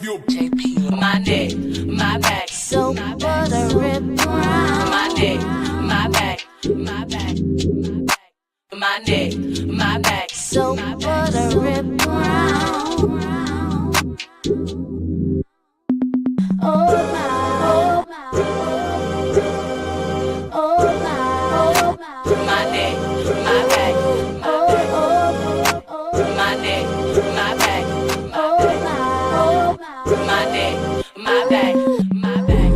JP, my neck, my back, so butter rip brown. My neck, my back, my back, my neck, my back, so butter rip brown. Oh my, oh my, my neck, my back, my neck, my back, my neck, my back, my back.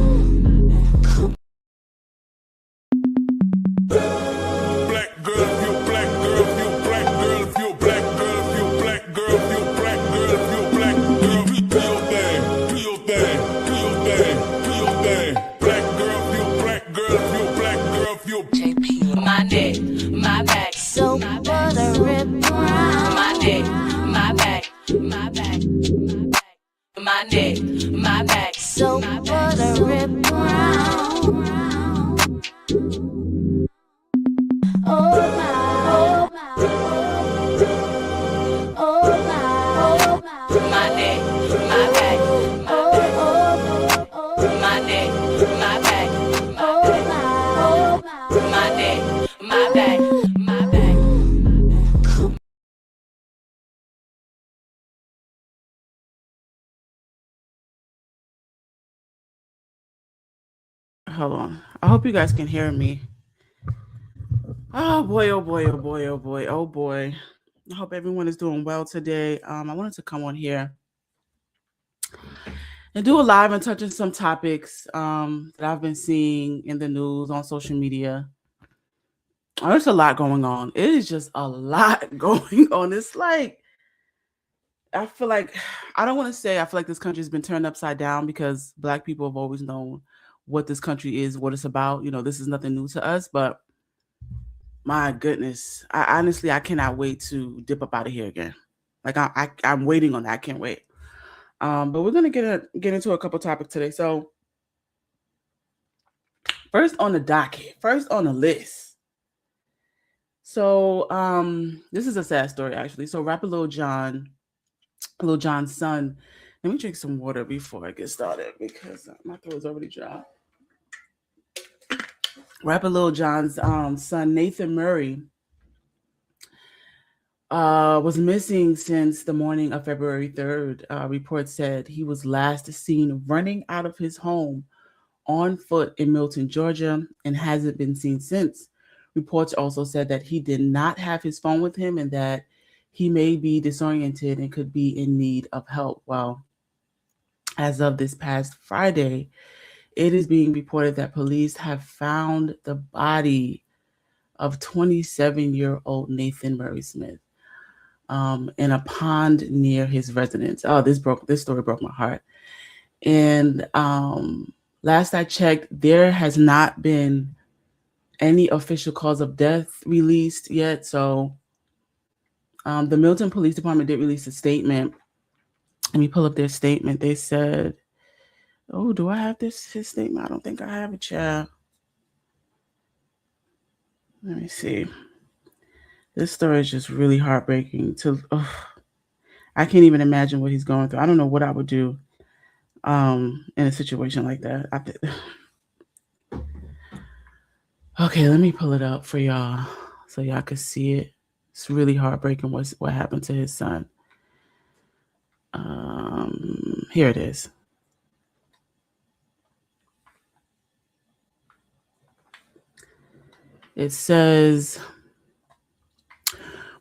Black girl, if you black girl, if you black girl, if you black girl, if you black girl, if you black girl, if you black girl, do your thing, do your thing, do your thing, do your thing. Black girl, if you black girl, if you black girl, if you JP, my neck, my back, so butter rip brown. My neck, my back, my back, my neck, my back, so butter rip brown. Oh my, oh my, my neck, my back, my neck, my back, my neck, my back, my back. Hold on. I hope you guys can hear me. Oh boy, oh boy, oh boy, oh boy, oh boy. I hope everyone is doing well today. I wanted to come on here and do a live and touch on some topics that I've been seeing in the news on social media. There's a lot going on. It is just a lot going on. It's like, I feel like, I don't want to say I feel like this country has been turned upside down because Black people have always known what this country is, what it's about. You know, this is nothing new to us, but my goodness, I honestly cannot wait to dip up out of here again. Like I'm waiting on that. I can't wait. But we're gonna get into a couple topics today. So first on the docket, first on the list. So this is a sad story actually. So rapper Lil Jon's son. Let me drink some water before I get started because my throat is already dry. Rapper Lil Jon's son, Nathan Murray, was missing since the morning of February 3rd. Reports said he was last seen running out of his home on foot in Milton, Georgia, and hasn't been seen since. Reports also said that he did not have his phone with him and that he may be disoriented and could be in need of help. Well, as of this past Friday, it is being reported that police have found the body of 27-year-old Nathan Murray Smith in a pond near his residence. Oh, this story broke my heart. And last I checked, there has not been any official cause of death released yet. So the Milton Police Department did release a statement. Let me pull up their statement. They said, oh, do I have his statement? I don't think I have it, child. Let me see. This story is just really heartbreaking. I can't even imagine what he's going through. I don't know what I would do in a situation like that. Okay, let me pull it up for y'all so y'all can see it. It's really heartbreaking what happened to his son. Here it is. It says,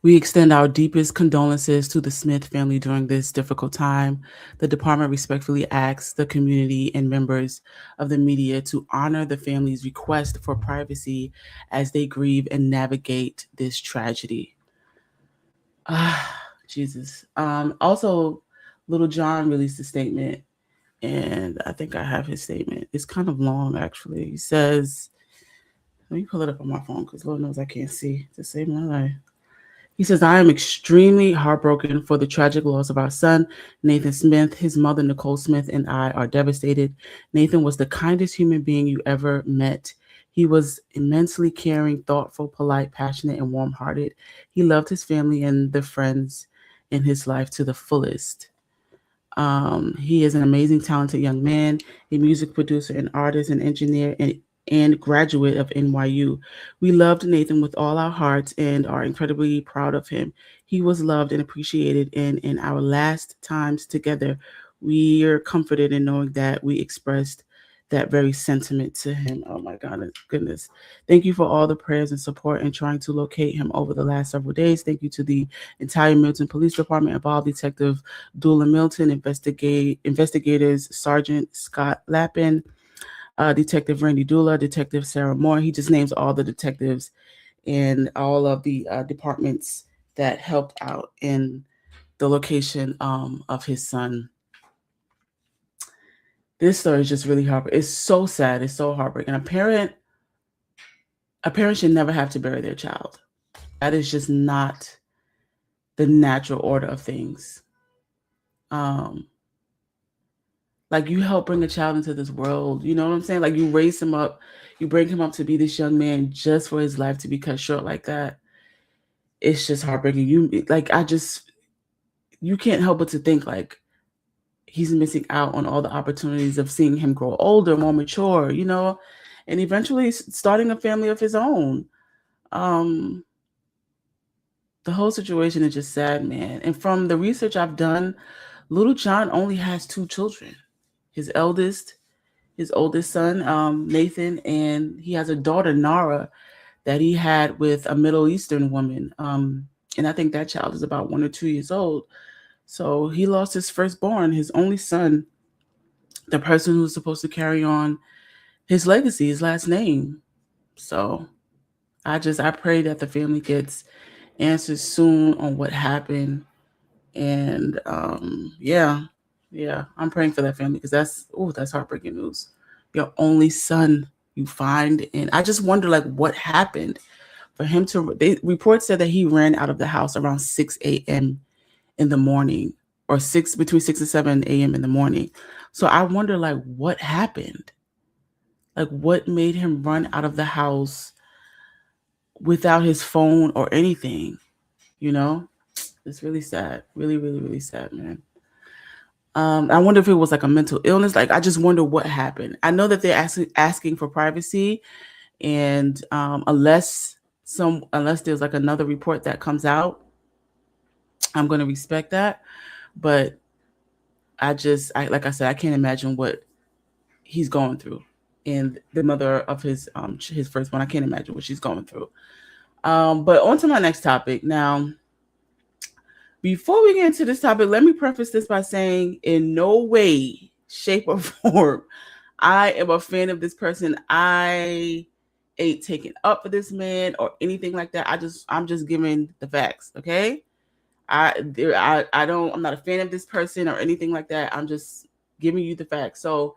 we extend our deepest condolences to the Smith family during this difficult time. The department respectfully asks the community and members of the media to honor the family's request for privacy as they grieve and navigate this tragedy. Jesus. Also, Little John released a statement, and I think I have his statement. It's kind of long, actually. He says, let me pull it up on my phone because Lord knows I can't see to save my life. He says, I am extremely heartbroken for the tragic loss of our son, Nathan Smith. His mother, Nicole Smith, and I are devastated. Nathan was the kindest human being you ever met. He was immensely caring, thoughtful, polite, passionate, and warm-hearted. He loved his family and the friends in his life to the fullest. He is an amazing, talented young man, a music producer, an artist, an engineer, and graduate of NYU. We loved Nathan with all our hearts and are incredibly proud of him. He was loved and appreciated, and in our last times together, we are comforted in knowing that we expressed that very sentiment to him. Oh my goodness. Thank you for all the prayers and support in trying to locate him over the last several days. Thank you to the entire Milton Police Department involved, Detective Dula Milton, investigators Sergeant Scott Lappin, Detective Randy Dula, Detective Sarah Moore. He just names all the detectives and all of the departments that helped out in the location of his son. This story is just really heartbreaking. It's so sad. It's so heartbreaking. A parent should never have to bury their child. That is just not the natural order of things. Like, you help bring a child into this world, you know what I'm saying? Like, you raise him up, you bring him up to be this young man just for his life to be cut short like that. It's just heartbreaking. You can't help but to think like he's missing out on all the opportunities of seeing him grow older, more mature, and eventually starting a family of his own. The whole situation is just sad, man. And from the research I've done, little John only has 2 children. His oldest son, Nathan, and he has a daughter, Nara, that he had with a Middle Eastern woman. And I think that child is about 1 or 2 years old. So he lost his firstborn, his only son, the person who was supposed to carry on his legacy, his last name. So I pray that the family gets answers soon on what happened. And yeah, I'm praying for that family because that's heartbreaking news. Your only son you find, and I just wonder like what happened for him to. Reports said that he ran out of the house around 6 a.m. in the morning, or between 6 and 7 a.m. in the morning. So I wonder like what happened, like what made him run out of the house without his phone or anything. It's really sad, really, really, really sad, man. I wonder if it was like a mental illness. Like, I just wonder what happened. I know that they're asking for privacy, and unless there's like another report that comes out, I'm going to respect that. But like I said, I can't imagine what he's going through, and the mother of his firstborn, I can't imagine what she's going through. But on to my next topic now. Before we get into this topic, let me preface this by saying in no way, shape, or form, I am a fan of this person. I ain't taking up for this man or anything like that. I'm just giving the facts, okay? I'm not a fan of this person or anything like that. I'm just giving you the facts. So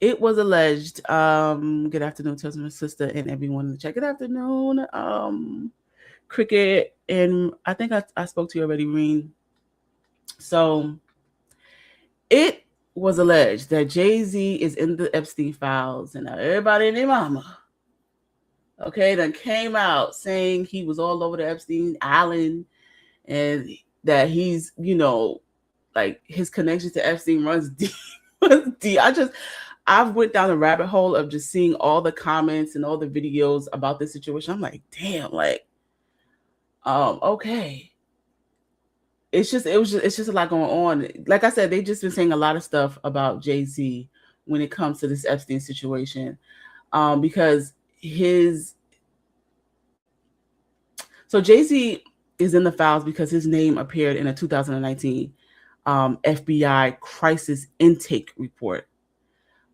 it was alleged, good afternoon, to my sister and everyone in the chat. Good afternoon, Cricket, and I think I spoke to you already, Reen. So it was alleged that Jay-Z is in the Epstein files, and now everybody and their mama, okay, then came out saying he was all over the Epstein Island, and that he's, like his connection to Epstein runs deep. deep. I've went down the rabbit hole of just seeing all the comments and all the videos about this situation. I'm like, damn, like, okay. It's just a lot going on. Like I said, they've just been saying a lot of stuff about Jay-Z when it comes to this Epstein situation. Because Jay-Z is in the files because his name appeared in a 2019 FBI crisis intake report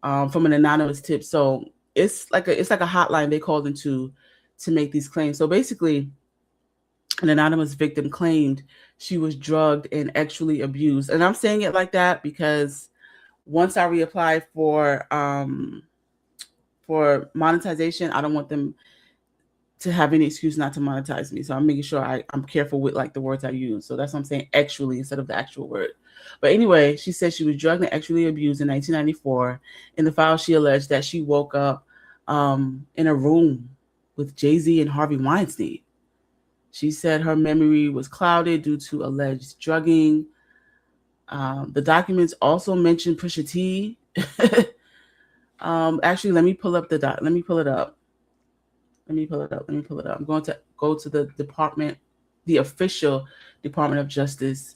from an anonymous tip. So it's like a hotline they called into to make these claims. So basically, an anonymous victim claimed she was drugged and actually abused. And I'm saying it like that because once I reapply for monetization, I don't want them to have any excuse not to monetize me. So I'm making sure I'm careful with like the words I use. So that's what I'm saying, actually, instead of the actual word. But anyway, she said she was drugged and actually abused in 1994. In the file, she alleged that she woke up in a room with Jay-Z and Harvey Weinstein. She said her memory was clouded due to alleged drugging. The documents also mention Pusha T. Actually, let me pull up the doc. Let me pull it up. Let me pull it up. Let me pull it up. I'm going to go to the department, the official Department of Justice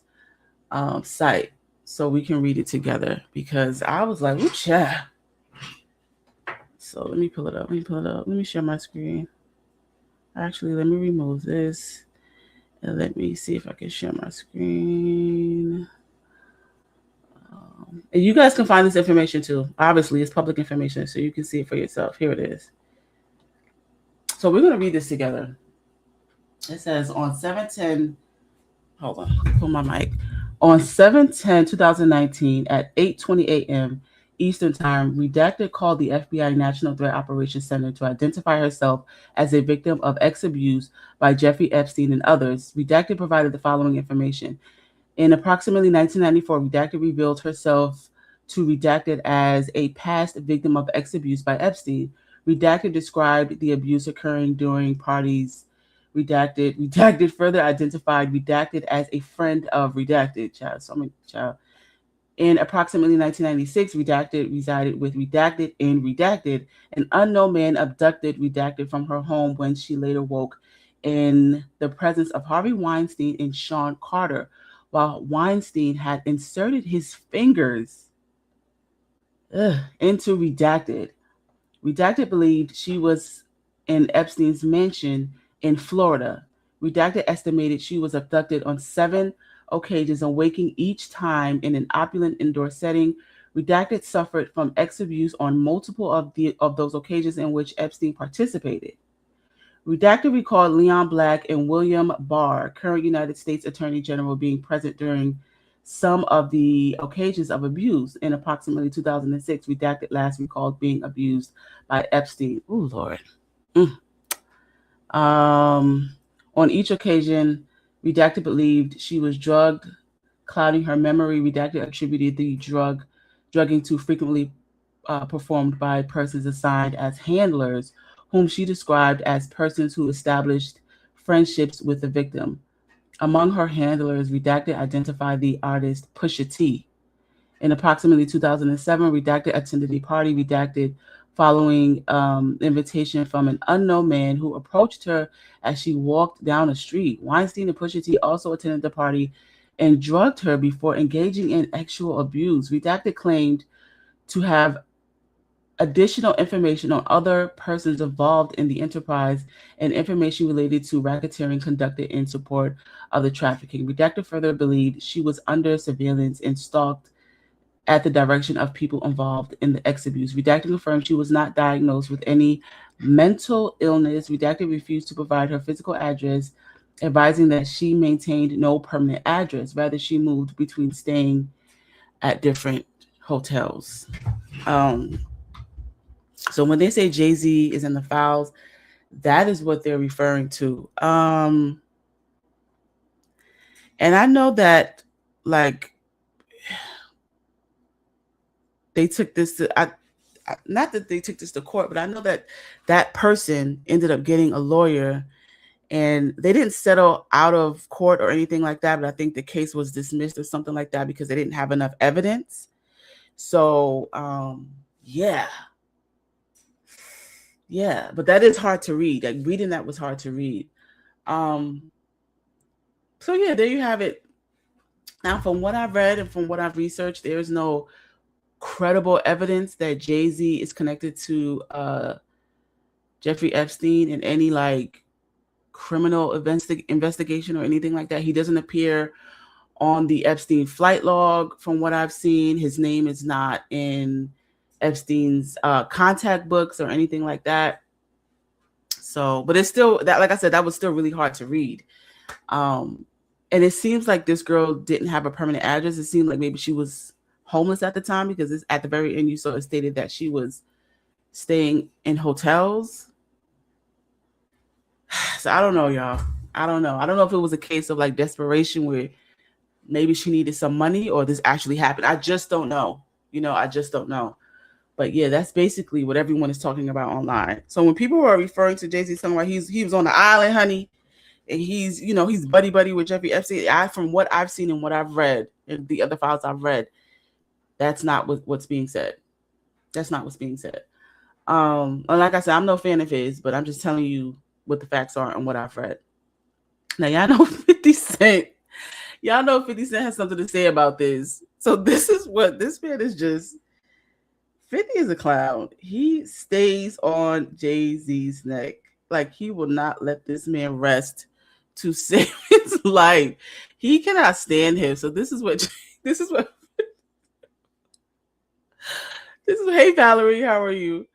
site, so we can read it together. Because I was like, "Ooh, yeah." So let me pull it up. Let me pull it up. Let me share my screen. Actually, let me remove this and let me see if I can share my screen. And you guys can find this information too. Obviously, it's public information, so you can see it for yourself. Here it is. So we're going to read this together. It says on 7/10, hold on, pull my mic. On 7/10/2019 at 8:20 a.m. Eastern Time, Redacted called the FBI National Threat Operations Center to identify herself as a victim of ex abuse by Jeffrey Epstein and others. Redacted provided the following information. In approximately 1994, Redacted revealed herself to Redacted as a past victim of ex abuse by Epstein. Redacted described the abuse occurring during parties. Redacted further identified Redacted as a friend of Redacted. Child. In approximately 1996, Redacted resided with Redacted in Redacted. An unknown man abducted Redacted from her home when she later woke in the presence of Harvey Weinstein and Sean Carter, while Weinstein had inserted his fingers into Redacted. Redacted believed she was in Epstein's mansion in Florida. Redacted estimated she was abducted on 7 occasions, awaking each time in an opulent indoor setting. Redacted suffered from ex abuse on multiple of those occasions in which Epstein participated. Redacted recalled Leon Black and William Barr, current United States Attorney General, being present during some of the occasions of abuse. In approximately 2006, Redacted last recalled being abused by Epstein. Oh, Lord. On each occasion, Redacted believed she was drugged, clouding her memory. Redacted attributed the drugging to frequently performed by persons assigned as handlers, whom she described as persons who established friendships with the victim. Among her handlers, Redacted identified the artist Pusha T. In approximately 2007, Redacted attended a party. Redacted following invitation from an unknown man who approached her as she walked down the street. Weinstein and Pusha T also attended the party and drugged her before engaging in sexual abuse. Redacted claimed to have additional information on other persons involved in the enterprise and information related to racketeering conducted in support of the trafficking. Redacted further believed she was under surveillance and stalked at the direction of people involved in the ex abuse. Redacted confirmed she was not diagnosed with any mental illness. Redacted refused to provide her physical address, advising that she maintained no permanent address. Rather, she moved between staying at different hotels. So when they say Jay-Z is in the files, that is what they're referring to. And I know that, like, they took this to, not that they took this to court, but I know that that person ended up getting a lawyer, and they didn't settle out of court or anything like that, but I think the case was dismissed or something like that because they didn't have enough evidence. So, yeah, but that is hard to read. Like, reading that was hard to read. So yeah, there you have it. Now, from what I've read and from what I've researched, there is no credible evidence that Jay-Z is connected to Jeffrey Epstein in any like criminal investigation or anything like that. He doesn't appear on the Epstein flight log. From what I've seen, his name is not in Epstein's contact books or anything like that. So, but it's still that, like I said, that was still really hard to read. And it seems like this girl didn't have a permanent address. It seemed like maybe she was homeless at the time, because it's at the very end you saw it stated that she was staying in hotels. So I don't know, y'all. I don't know if it was a case of like desperation where maybe she needed some money or this actually happened. I just don't know. I just don't know. But yeah, that's basically what everyone is talking about online. So when people are referring to Jay-Z talking about he was on the island, honey, and he's, you know, he's buddy with Jeffrey Epstein. From what I've seen and what I've read and the other files I've read, that's not what's being said. That's not what's being said. And like I said, I'm no fan of his, but I'm just telling you what the facts are and what I've read. Now, y'all know 50 Cent. Y'all know 50 Cent has something to say about this. So this is what this man is just. 50 is a clown. He stays on Jay-Z's neck. Like, he will not let this man rest to save his life. He cannot stand him. So this is what hey Valerie, how are you?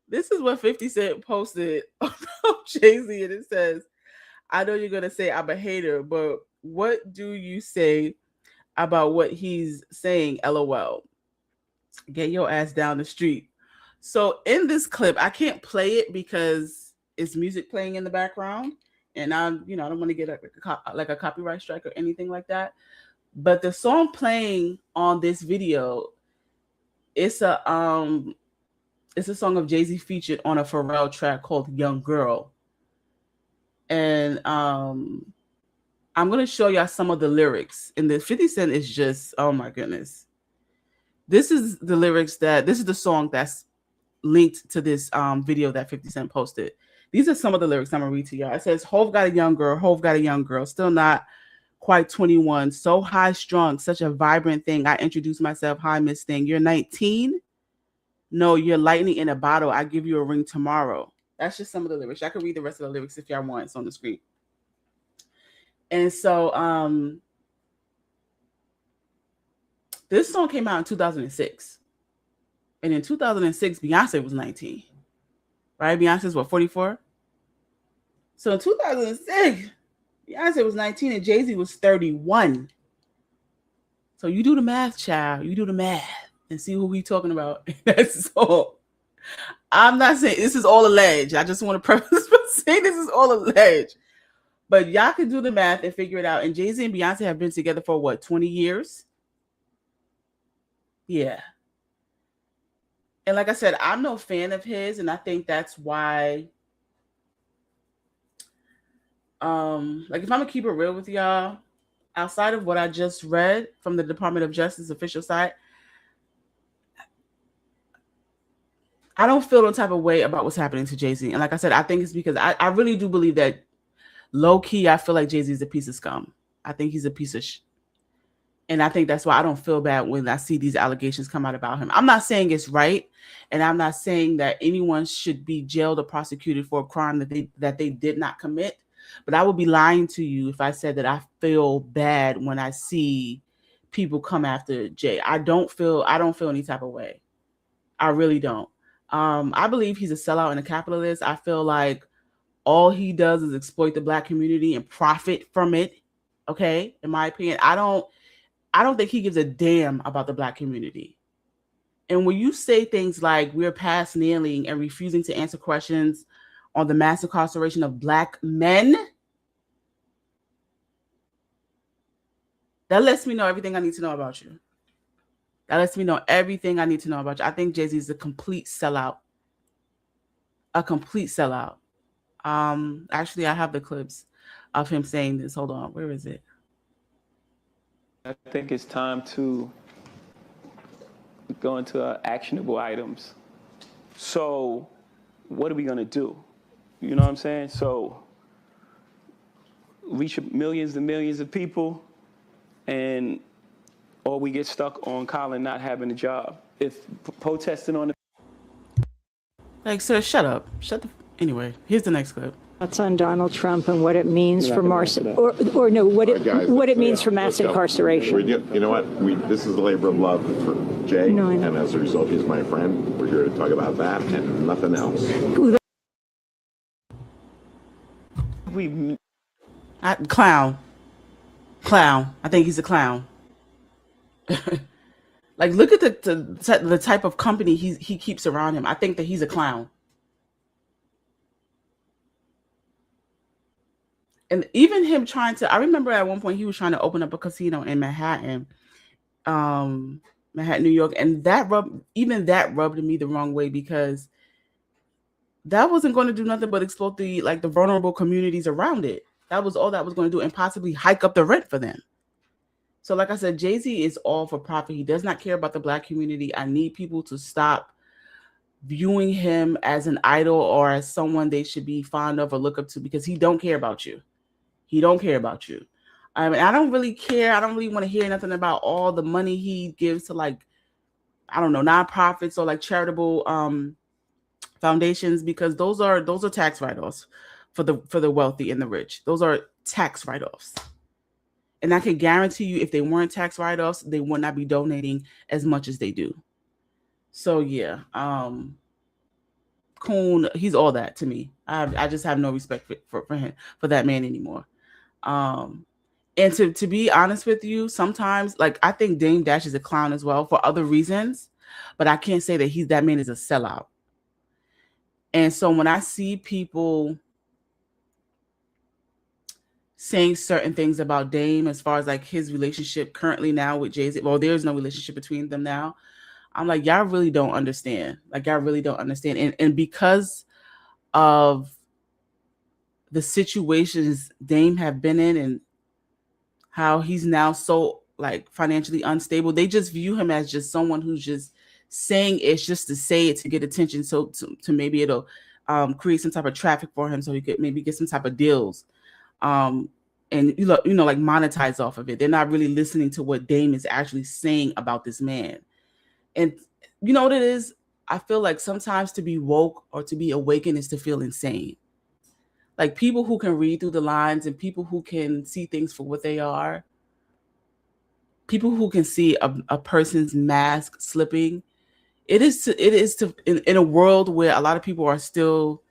This is what 50 Cent posted about Jay-Z, and it says, I know you're gonna say I'm a hater, but what do you say about what he's saying? LOL. Get your ass down the street. So in this clip, I can't play it because it's music playing in the background, and I don't want to get a copyright strike or anything like that. But the song playing on this video, it's a song of Jay-Z featured on a Pharrell track called Young Girl. And I'm going to show y'all some of the lyrics. And the 50 Cent is just, oh my goodness. This is the song that's linked to this video that 50 Cent posted. These are some of the lyrics I'm going to read to y'all. It says, Hov got a young girl, still not quite 21, so high strung, such a vibrant thing. I introduced myself, hi, Miss Thing. You're 19? No, you're lightning in a bottle. I give you a ring tomorrow. That's just some of the lyrics. I can read the rest of the lyrics if y'all want. It's on the screen. And so this song came out in 2006. And in 2006, Beyonce was 19. Right? Beyonce's what, 44? So in 2006, Beyonce was 19 and Jay-Z was 31. So you do the math, child. You do the math and see who we talking about. That's all. I'm not saying this is all alleged. I just want to preface by saying this is all alleged. But y'all can do the math and figure it out. And Jay-Z and Beyonce have been together for what, 20 years? Yeah. And like I said, I'm no fan of his, and I think that's why, like, if I'm gonna keep it real with y'all, outside of what I just read from the Department of Justice official site, I don't feel no type of way about what's happening to Jay-Z. And like I said, I think it's because I really do believe that low key, I feel like Jay-Z is a piece of scum. I think he's a piece of and I think that's why I don't feel bad when I see these allegations come out about him. I'm not saying it's right, and I'm not saying that anyone should be jailed or prosecuted for a crime that they did not commit. But I would be lying to you if I said that I feel bad when I see people come after Jay. I don't feel any type of way. I really don't. I believe he's a sellout and a capitalist. I feel like all he does is exploit the Black community and profit from it. Okay, in my opinion, I don't think he gives a damn about the Black community. And when you say things like we're past kneeling and refusing to answer questions on the mass incarceration of Black men, that lets me know everything I need to know about you. That lets me know everything I need to know about you. I think Jay-Z is a complete sellout. A complete sellout. Actually, I have the clips of him saying this. Hold on. Where is it? I think it's time to go into actionable items. So what are we going to do? You know what I'm saying? So reach millions and millions of people, or we get stuck on Colin not having a job. If protesting on the... Like, sir, shut up. Anyway, here's the next clip. Thoughts on Donald Trump and what it means for mass incarceration. You know what? This is a labor of love for Jay, and as a result, he's my friend. We're here to talk about that and nothing else. Clown. I think he's a clown. Like, look at the type of company he keeps around him. I think that he's a clown. And even him I remember at one point he was trying to open up a casino in Manhattan, New York. And that rubbed me the wrong way, because that wasn't going to do nothing but exploit the vulnerable communities around it. That was all that was going to do, and possibly hike up the rent for them. So like I said, Jay-Z is all for profit. He does not care about the Black community. I need people to stop viewing him as an idol or as someone they should be fond of or look up to, because he don't care about you. He don't care about you. I mean, I don't really care. I don't really want to hear nothing about all the money he gives to, like, I don't know, nonprofits or like charitable foundations, because those are tax write-offs for the wealthy and the rich. Those are tax write-offs. And I can guarantee you, if they weren't tax write-offs, they would not be donating as much as they do. So yeah, Coon, he's all that to me. I just have no respect for him, for that man anymore. And to be honest with you, sometimes, like, I think Dame Dash is a clown as well for other reasons, but I can't say that that man is a sellout. And so when I see people saying certain things about Dame as far as like his relationship currently now with Jay-Z, well, there's no relationship between them now. I'm like, y'all really don't understand. Like, y'all really don't understand. And because of the situations Dame have been in and how he's now so like financially unstable, they just view him as just someone who's just saying it's just to say it to get attention, so to maybe it'll create some type of traffic for him, so he could maybe get some type of deals, and you know, like monetize off of it. They're not really listening to what Dame is actually saying about this man. And you know what it is? I feel like sometimes to be woke or to be awakened is to feel insane. Like, people who can read through the lines and people who can see things for what they are, people who can see a person's mask slipping, it is to in a world where a lot of people are still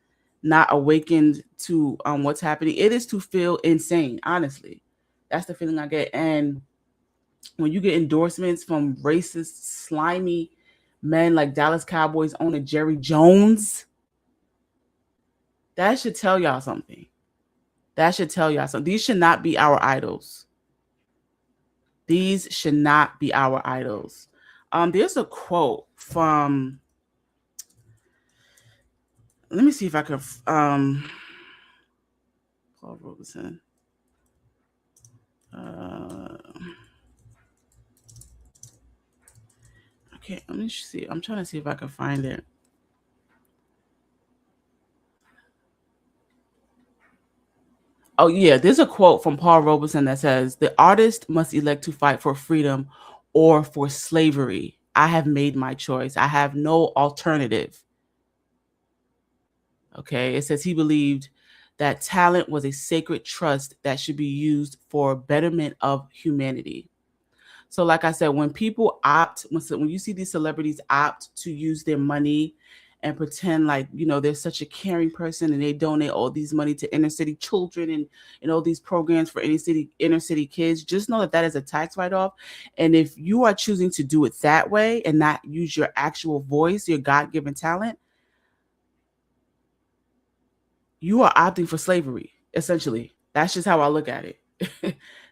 not awakened to what's happening, it is to feel insane. Honestly, that's the feeling I get. And when you get endorsements from racist, slimy men like Dallas Cowboys owner Jerry Jones, that should tell y'all something. That should tell y'all something. These should not be our idols. These should not be our idols. There's a quote from, let me see if I can, Paul Robeson. Okay, let me see. I'm trying to see if I can find it. Oh, yeah, there's a quote from Paul Robeson that says, "The artist must elect to fight for freedom or for slavery. I have made my choice. I have no alternative." Okay, it says he believed that talent was a sacred trust that should be used for betterment of humanity. So like I said, when people opt, when you see these celebrities opt to use their money and pretend like, you know, they're such a caring person and they donate all these money to inner city children and all these programs for inner city kids, just know that that is a tax write-off. And if you are choosing to do it that way and not use your actual voice, your God-given talent, you are opting for slavery, essentially. That's just how I look at it.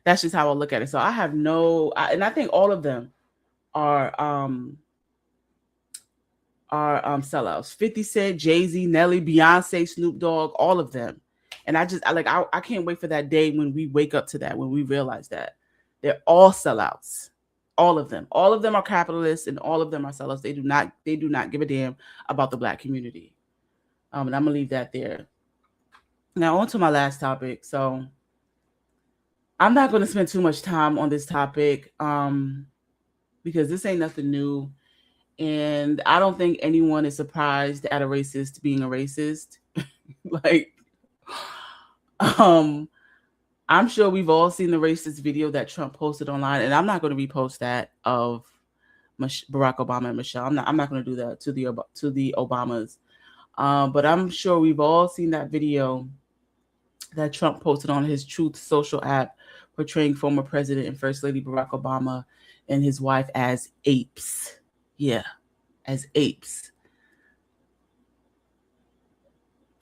That's just how I look at it. So I have and I think all of them are sellouts. 50 Cent, Jay-Z, Nelly, Beyonce, Snoop Dogg, all of them. And I can't wait for that day when we wake up to that, when we realize that they're all sellouts. All of them. All of them are capitalists and all of them are sellouts. They do not give a damn about the Black community. And I'm gonna leave that there. Now on to my last topic. So I'm not going to spend too much time on this topic because this ain't nothing new. And I don't think anyone is surprised at a racist being a racist. Like, I'm sure we've all seen the racist video that Trump posted online, and I'm not going to repost that of Barack Obama and Michelle. I'm not going to do that to the Obamas. But I'm sure we've all seen that video that Trump posted on his Truth Social app, portraying former President and First Lady Barack Obama and his wife as apes. Yeah, as apes.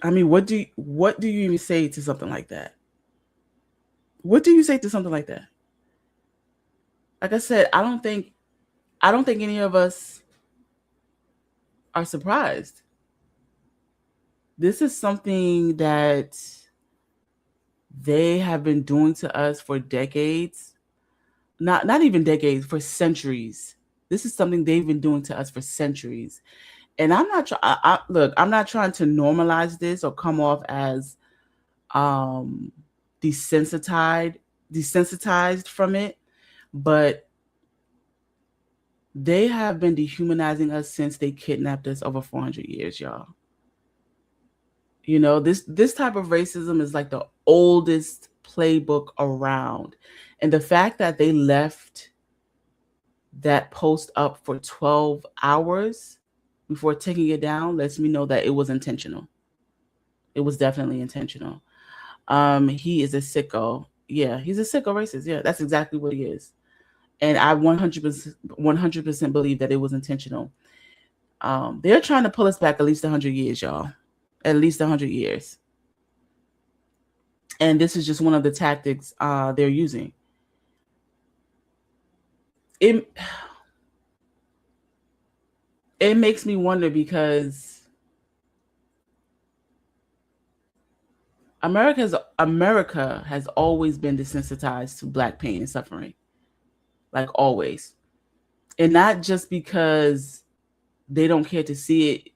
I mean, what do you even say to something like that? What do you say to something like that? Like I said, I don't think any of us are surprised. This is something that they have been doing to us for decades. Not even decades, for centuries. This is something they've been doing to us for centuries. And I'm not look, I'm not trying to normalize this or come off as desensitized from it, but they have been dehumanizing us since they kidnapped us over 400 years, y'all. You know, this type of racism is like the oldest playbook around. And the fact that they left that post up for 12 hours before taking it down lets me know that it was intentional. It was definitely intentional. He is a sicko. Yeah, he's a sicko racist. Yeah, that's exactly what he is. And I 100% believe that it was intentional. They're trying to pull us back at least 100 years, y'all. At least 100 years. And this is just one of the tactics they're using. It makes me wonder, because America has always been desensitized to Black pain and suffering. Like, always. And not just because they don't care to see it,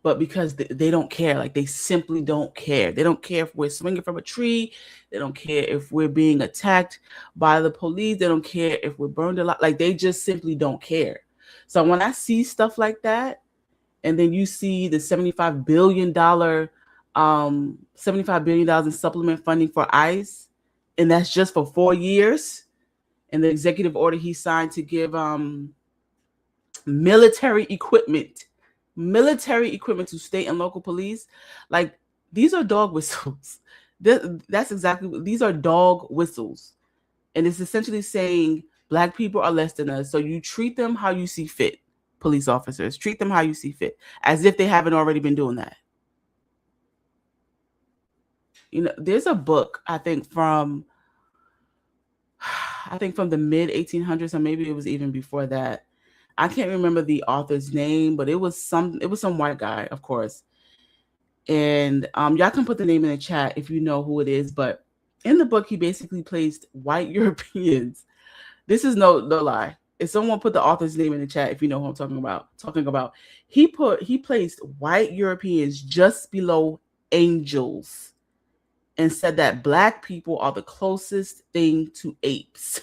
but because they don't care. Like, they simply don't care. They don't care if we're swinging from a tree. They don't care if we're being attacked by the police. They don't care if we're burned alive. Like, they just simply don't care. So when I see stuff like that, and then you see the $75 billion in supplement funding for ICE, and that's just for 4 years, and the executive order he signed to give military equipment to state and local police, like, these are dog whistles. That's exactly what these are, dog whistles. And it's essentially saying Black people are less than us, so you treat them how you see fit. Police officers, treat them how you see fit, as if they haven't already been doing that. You know, there's a book, I think from the mid 1800s, or maybe it was even before that. I can't remember the author's name, but it was some white guy, of course. And y'all can put the name in the chat if you know who it is. But in the book, he basically placed white Europeans. This is no lie. If someone put the author's name in the chat, if you know who I'm talking about, he placed white Europeans just below angels, and said that Black people are the closest thing to apes.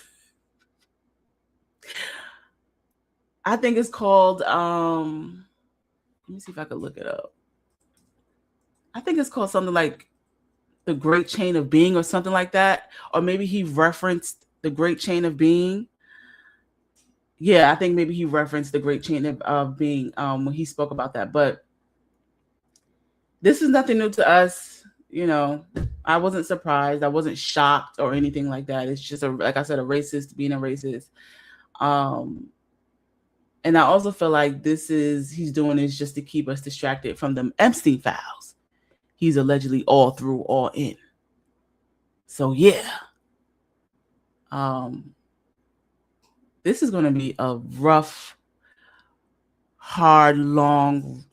I think it's called, let me see if I can look it up. I think it's called something like The Great Chain of Being, or something like that. Or maybe he referenced The Great Chain of Being. Yeah, I think maybe he referenced The Great Chain of Being when he spoke about that. But this is nothing new to us. You know, I wasn't surprised. I wasn't shocked or anything like that. It's just, like I said, a racist being a racist. And I also feel like he's doing this just to keep us distracted from the Epstein files. He's allegedly all through, all in. So yeah. This is going to be a rough, hard, long,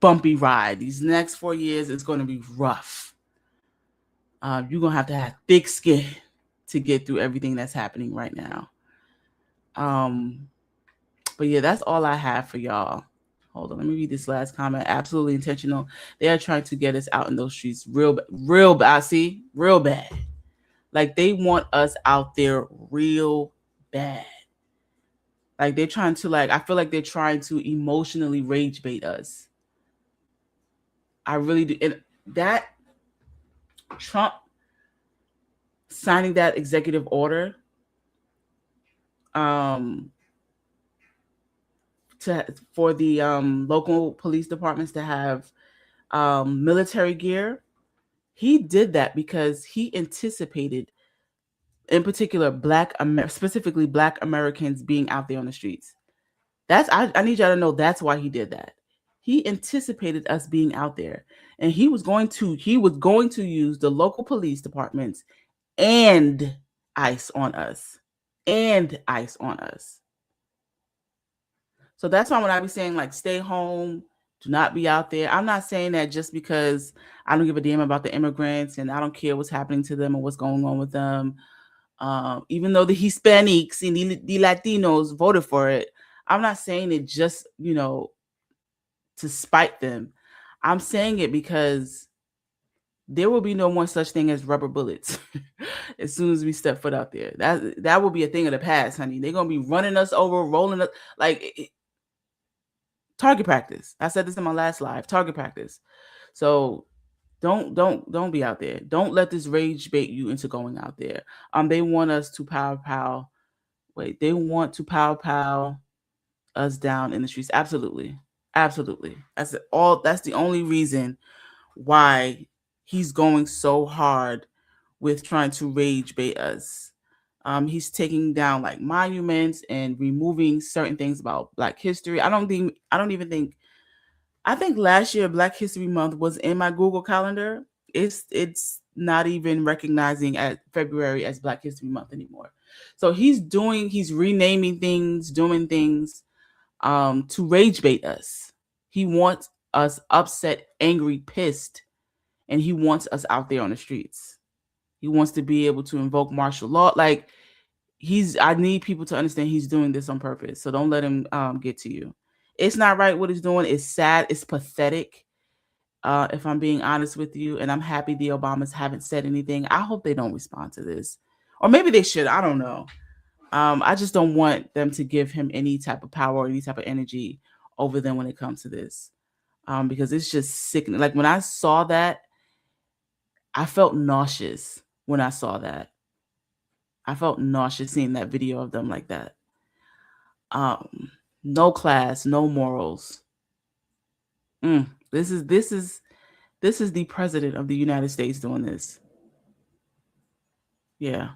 bumpy ride. These next 4 years is going to be rough. You're going to have thick skin to get through everything that's happening right now. But yeah, that's all I have for y'all. Hold on, let me read this last comment. Absolutely intentional. They are trying to get us out in those streets real bad. See, real bad. Like, they want us out there real bad. Like, they're trying to, like, I feel like they're trying to emotionally rage bait us. I really do. And that Trump signing that executive order for the local police departments to have military gear, he did that because he anticipated, in particular, specifically Black Americans being out there on the streets. I need y'all to know that's why he did that. He anticipated us being out there, and he was going to use the local police departments and ICE on us. So that's why when I be saying, like, stay home, Do not be out there. I'm not saying that just because I don't give a damn about the immigrants and I don't care what's happening to them or what's going on with them. Even though the Hispanics and the Latinos voted for it, I'm not saying it just, to spite them. I'm saying it because there will be no more such thing as rubber bullets as soon as we step foot out there. That will be a thing of the past, honey. They're gonna be running us over, rolling us like target practice. I said this in my last live. Target practice. So don't be out there. Don't let this rage bait you into going out there. They want us to pow. Wait, they want to pow us down in the streets. Absolutely. That's the only reason why he's going so hard with trying to rage bait us. He's taking down like monuments and removing certain things about Black history. I think last year Black History Month was in my Google Calendar. It's not even recognizing at February as Black History Month anymore. So he's renaming things, doing things to rage bait us. He wants us upset, angry, pissed, and he wants us out there on the streets. He wants to be able to invoke martial law. Like I need people to understand he's doing this on purpose. So don't let him get to you. It's not right what he's doing. It's sad. It's pathetic. If I'm being honest with you, and I'm happy the Obamas haven't said anything. I hope they don't respond to this, or maybe they should. I don't know. I just don't want them to give him any type of power or any type of energy over them when it comes to this, because it's just sickening. Like when I saw that, I felt nauseous when I saw that. I felt nauseous seeing that video of them like that. No class, no morals. This is the president of the United States doing this. Yeah.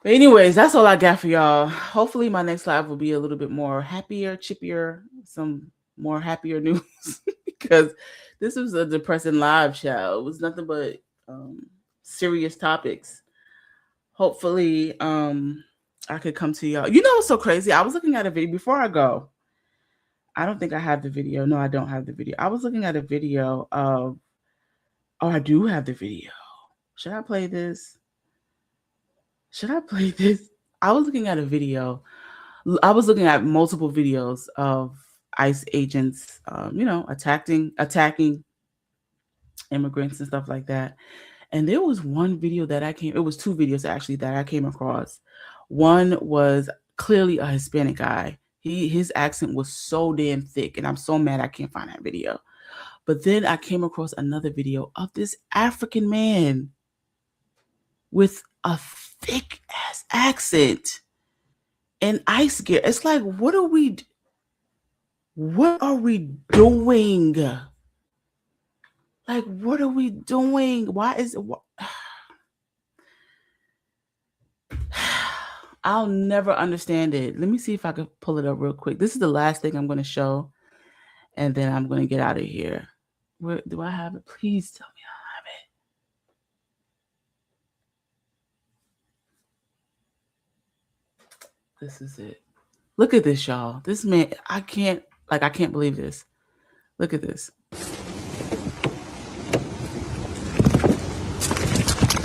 But anyways, that's all I got for y'all. Hopefully my next live will be a little bit more happier, chippier, some more happier news because this was a depressing live show. It was nothing but serious topics. Hopefully I could come to y'all. You know what's so crazy? I was looking at a video before I go. I don't think I have the video. No, I don't have the video. I was looking at a video of, I do have the video. Should I play this? I was looking at a video. I was looking at multiple videos of ICE agents, attacking immigrants and stuff like that. And there was one video it was two videos actually that I came across. One was clearly a Hispanic guy. His accent was so damn thick, and I'm so mad I can't find that video. But then I came across another video of this African man with a thick ass accent and ICE gear. It's like, what are we doing? Like, what are we doing? Why is it? I'll never understand it. Let me see if I can pull it up real quick. This is the last thing I'm going to show, and then I'm going to get out of here. Where do I have it? Please tell me I have it. This is it. Look at this, y'all. This man, I can't believe this. Look at this.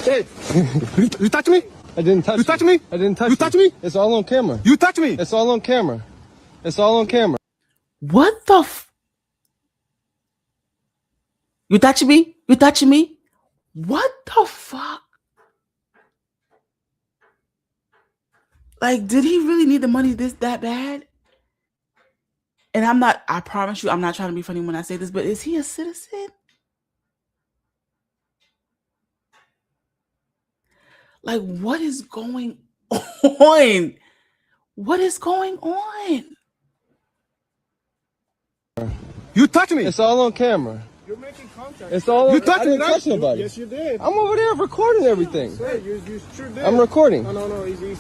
Hey, you touch me? I didn't touch you. You touch me? I didn't touch you. You touch me? It's all on camera. You touch me? It's all on camera. It's all on camera. What the You touch me? You touching me? What the fuck? Like, did he really need the money that bad? And I promise you, I'm not trying to be funny when I say this, but is he a citizen? Like, what is going on? What is going on? You touch me. It's all on camera. You're making contact. It's all. You touched me. I didn't touch nobody. Yes, you did. I'm over there recording everything. Sir, you sure did. I'm recording. No, easy.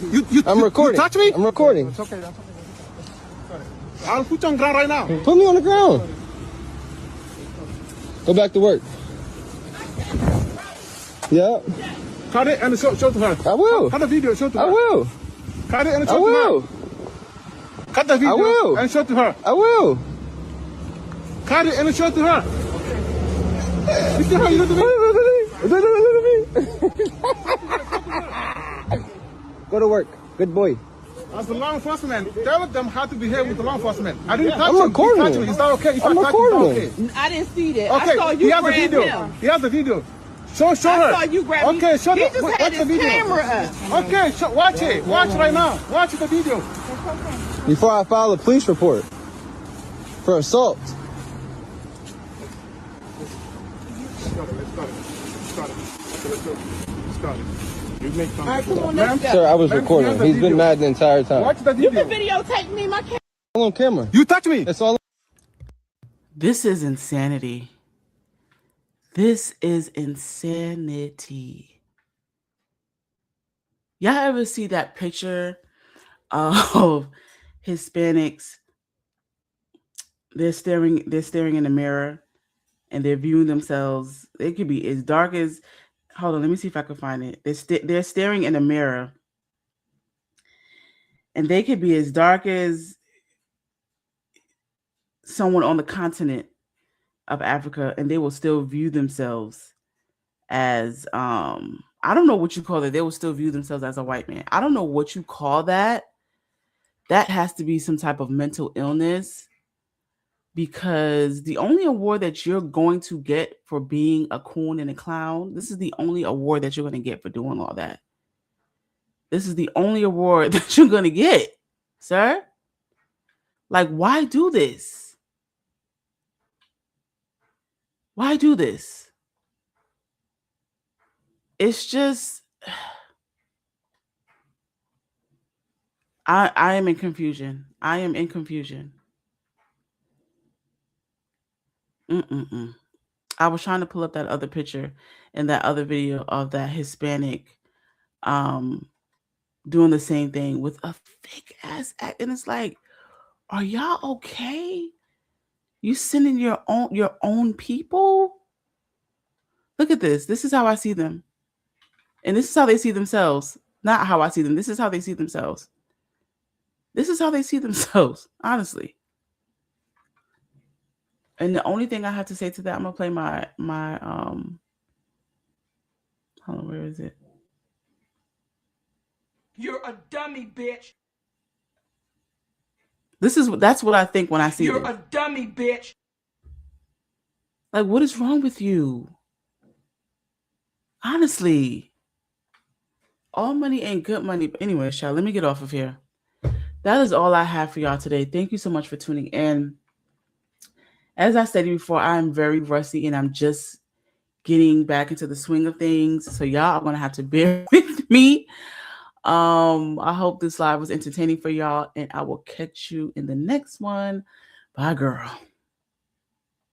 I'm recording. You touch me? I'm recording. It's okay. I'll put you on the ground right now. Put me on the ground. Go back to work. Yeah. Cut it and show to her. I will. Cut the video. Show to her. I will. Cut it and I show to her. will. Cut the video. I will. And show it to her. I will. Cut it and show it to her. You see how you look at me? Go to work. Good boy. As a law enforcement, tell them how to behave with the law enforcement. I didn't touch I'm him. recording He touched him. me. Is that okay? If I'm I touch recording him, is that okay? I didn't see that. Okay, I saw he you has a grab video. him. He has a video. Show her. I saw you grab him. Okay, show He the, just watch had the his video. camera up. Okay, watch it. Watch right now. Watch the video. Before I file a police report for assault. You make All right, come on, let's go. Sir, I was Ma'am, recording. here's the He's video. been mad the entire time. Watch the You video. can videotape me, my camera. All on camera. You touch me. It's all. This is insanity. This is insanity. Y'all ever see that picture of Hispanics? They're staring in the mirror and they're viewing themselves. It could be as dark as, hold on, let me see if I can find it. They're staring in a mirror and they could be as dark as someone on the continent of Africa, and they will still view themselves as I don't know what you call it. They will still view themselves as a white man. I don't know what you call that. That has to be some type of mental illness, because the only award that you're going to get for being a coon and a clown, this is the only award that you're going to get for doing all that. This is the only award that you're going to get, sir. Like, why do this? Why do this? It's just, I am in confusion. I am in confusion. I was trying to pull up that other picture and that other video of that Hispanic doing the same thing with a fake ass act. And it's like, are y'all okay? You sending your own people? Look at this. This is how I see them. And this is how they see themselves. Not how I see them. This is how they see themselves. This is how they see themselves, honestly. And the only thing I have to say to that, I'm gonna play my hold on, where is it? You're a dummy, bitch. That's what I think when I see You're this. a dummy, bitch. Like, what is wrong with you? Honestly. All money ain't good money. But anyway, child, let me get off of here. That is all I have for y'all today. Thank you so much for tuning in. As I said before, I'm very rusty and I'm just getting back into the swing of things. So y'all are going to have to bear with me. I hope this live was entertaining for y'all, and I will catch you in the next one. Bye, girl.